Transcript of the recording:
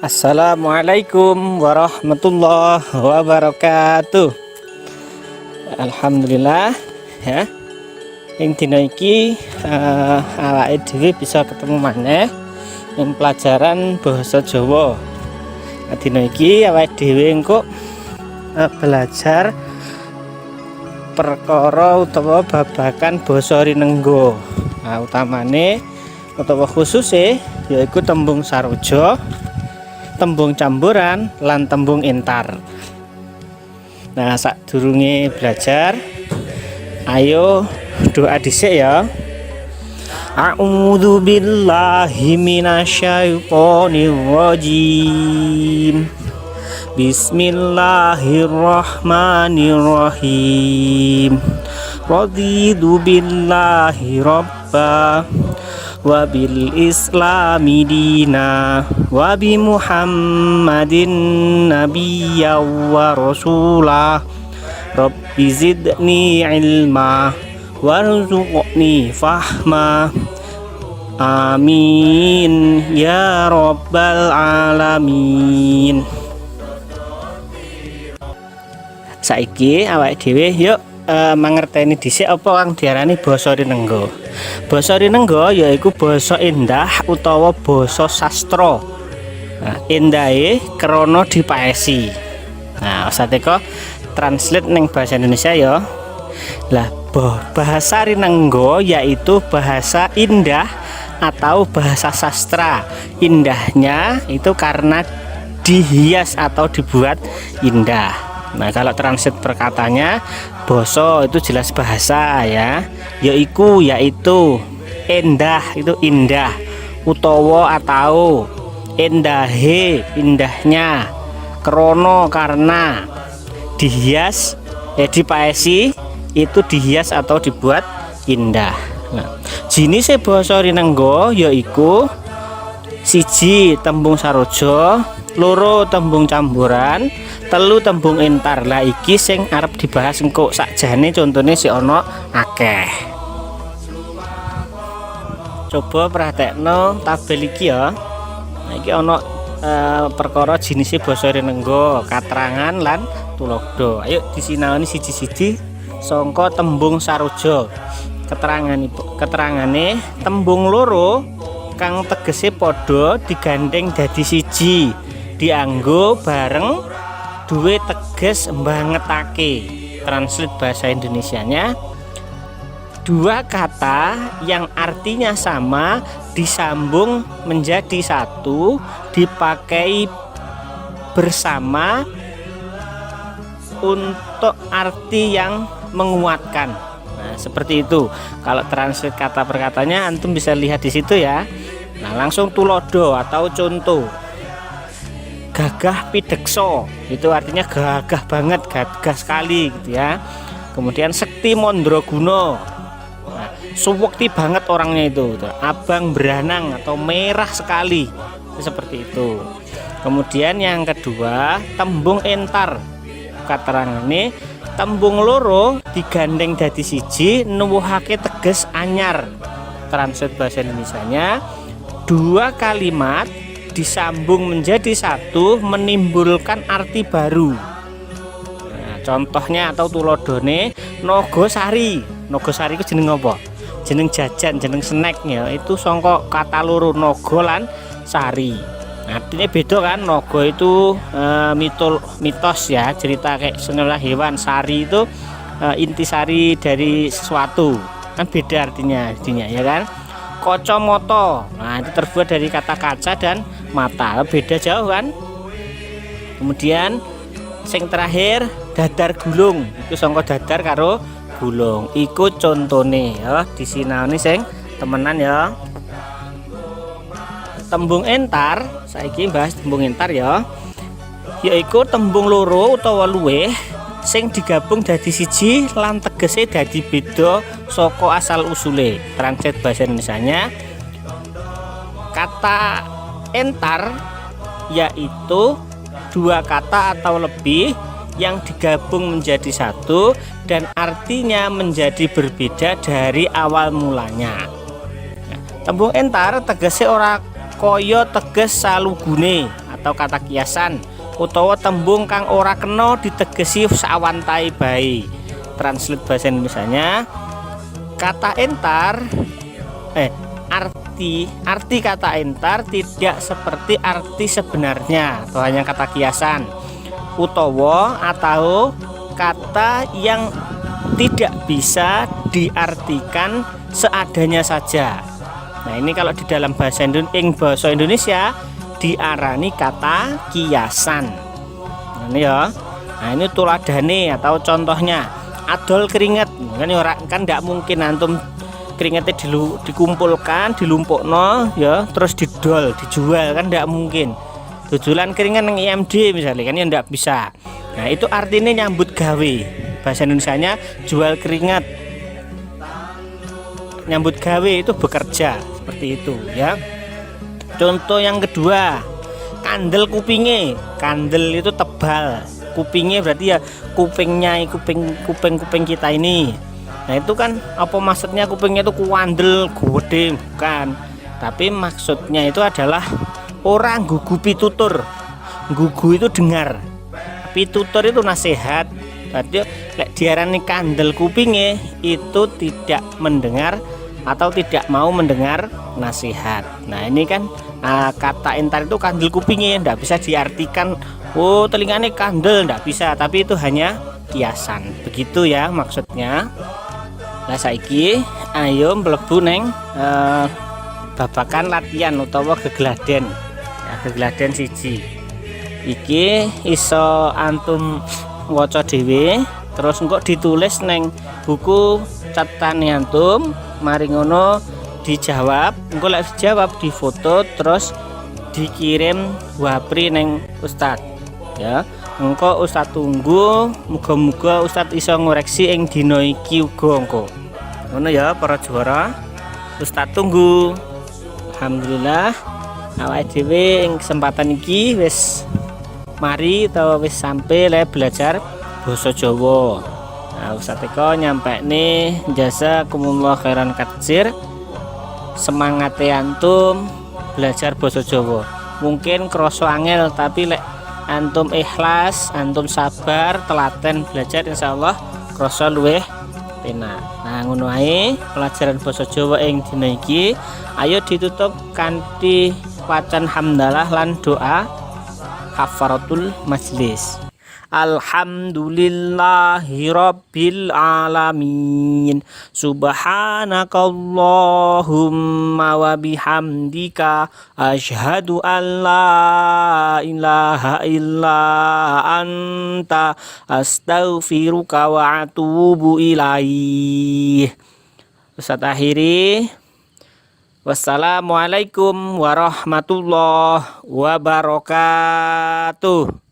Assalamualaikum warahmatullahi wabarakatuh. Alhamdulillah ya. Ing dina iki awake dhewe bisa ketemu maneh ing pelajaran basa Jawa. Dina iki awake dhewe engko belajar perkara utawa babagan basa Rinenggo. Utamane utawa khususe yaiku tembung saroja, tembung campuran lan tembung entar. Nah, sadurunge belajar, ayo doa dhisik ya. A'udzu billahi minasyaitonir rajim. Bismillahirrahmanirrahim. Raditu billahi rabba wa bil islami dina wa bi muhammadin nabiyya wa rasulah rabbi zidni ilma warzuqni fahma amin ya rabbal alamin. Saiki awake dhewe yuk mangerteni dhisik apa kang diarani basa Rinenggo. Basa Rinenggo yaiku basa endah utawa basa sastra. Endahe krana dipaesi. Usateko translate ning bahasa Indonesia ya. Lah, bahasa Rinenggo yaitu bahasa indah atau bahasa sastra. Indahnya itu karena dihias atau dibuat indah. Nah, kalau translate perkatanya, basa itu jelas bahasa ya. Yaitu endah itu indah, utawa atau endahe indahnya, krono karena dihias dipaesi itu dihias atau dibuat indah. Nah, jinisé basa Rinenggo yaiku siji tembung saroja, loro tembung campuran, telu tembung entar. Lah iki sing arep dibahas engko, sakjane contone si ono akeh. Coba perhatekno tabel iki ya. Nah, iki ono perkara jinise basa Rinenggo, katrangan lan tulodo. Ayo disinaoni siji-siji sangka tembung saroja. Keterangane tembung loro kang tegese padha digandeng dadi siji, dianggo bareng duwe teges bangetake. Translate bahasa Indonesianya, dua kata yang artinya sama disambung menjadi satu, dipakai bersama untuk arti yang menguatkan. Nah, seperti itu. Kalau translate kata per katanya antum bisa lihat di situ ya. Nah, langsung tulodo atau contoh. Gagah pidekso itu artinya gagah banget, gagah sekali gitu ya. Kemudian sekti mondraguna, nah, suwekti banget orangnya itu gitu. Abang beranang atau merah sekali, seperti itu. Kemudian yang kedua tembung entar, katerangane tembung loro digandeng dadi siji nuwuhake teges anyar. Translate bahasa Indonesianya, dua kalimat disambung menjadi satu menimbulkan arti baru. Nah, contohnya atau tulodone Nogosari. Nogosari itu jeneng apa? Jeneng jajan, jeneng snack ya. Itu sangka kata loro nogo lan sari. Nah, artinya beda kan. Nogo itu mitos ya, cerita kayak senyawa hewan. Sari itu intisari dari sesuatu. Kan beda artinya ya kan. Kacamata, nah itu terbuat dari kata kaca dan mata, beda jauh kan. Kemudian sing terakhir dadar gulung, itu sangka dadar karo gulung. Iku contone ya, disinaoni sing temenan ya. Tembung entar, saiki bahas tembung entar ya. Yaiku tembung loro utawa luwih sing digabung dadi siji lan tegese dadi beda saka asal usule. Translate bahasa Indonesianya, kata entar yaitu dua kata atau lebih yang digabung menjadi satu dan artinya menjadi berbeda dari awal mulanya. Tembung entar tegese ora kaya teges salugune atau kata kiasan utawa tembung kang ora kena ditegesi sawantai bae. Translate bahasa Indonesianya, kata entar arti kata entar tidak seperti arti sebenarnya atau hanya kata kiasan, utawa atau kata yang tidak bisa diartikan seadanya saja. Nah, ini kalau di dalam bahasa Indonesia diarani kata kiasan. Nah, ini ya. Nah, ini tuladane atau contohnya, adol keringet. Kan tidak mungkin antum keringetnya dikumpulkan, dilumpukno ya, terus didol, dijual, kan tidak mungkin. Tujulan keringet yang IMD misalnya kan ya tidak bisa. Nah, itu artinya nyambut gawe. Bahasa Indonesianya jual keringat. Nyambut gawe itu bekerja, seperti itu ya. Contoh yang kedua, kandel kupingnya. Kandel itu tebal, kupingnya berarti ya kupingnya, kuping kita ini. Nah, itu kan apa maksudnya kupingnya itu kuandel gede, bukan, tapi maksudnya itu adalah orang gugu pitutur. Gugu itu dengar, pitutur itu nasihat. Berarti diarani kandel kupingnya itu tidak mendengar atau tidak mau mendengar nasihat. Nah, ini kan kata entar itu kandel kupingnya, tidak bisa diartikan oh telinganya kandel, tidak bisa, tapi itu hanya kiasan, begitu ya maksudnya. Nah, saiki ayo mlebu neng babakan latihan utawa gegladen ya, gegladen siji iki iso antum waca dhewe, terus engko ditulis neng buku catatan antum, mari ngono dijawab, engko lek dijawab difoto terus dikirim wapri neng Ustad ya. Engko Ustad tunggu, muga-muga Ustad iso ngoreksi ing dina iki uga engko. Ngono ya para juara. Ustad tunggu. Alhamdulillah awake dhewe ing kesempatan iki wis mari atau wis sampai le belajar basa Jawa. Nah, Ustaz Eko nyampekne jazakumullah khairan katsir. Semangate antum belajar basa Jawa. Mungkin kroso angel, tapi lek antum ikhlas, antum sabar, telaten belajar, insyaallah kroso luweh penak. Nah, ngono ae pelajaran basa Jawa ing dina iki. Ayo ditutup kanthi wacan hamdalah lan doa kafaratul majlis. Alhamdulillahi rabbil alamin. Subhanakallahumma wa bihamdika asyhadu an la ilaha illa anta astaghfiruka wa atubu ilaih. Ustaz akhiri. Wassalamualaikum warahmatullahi wabarakatuh.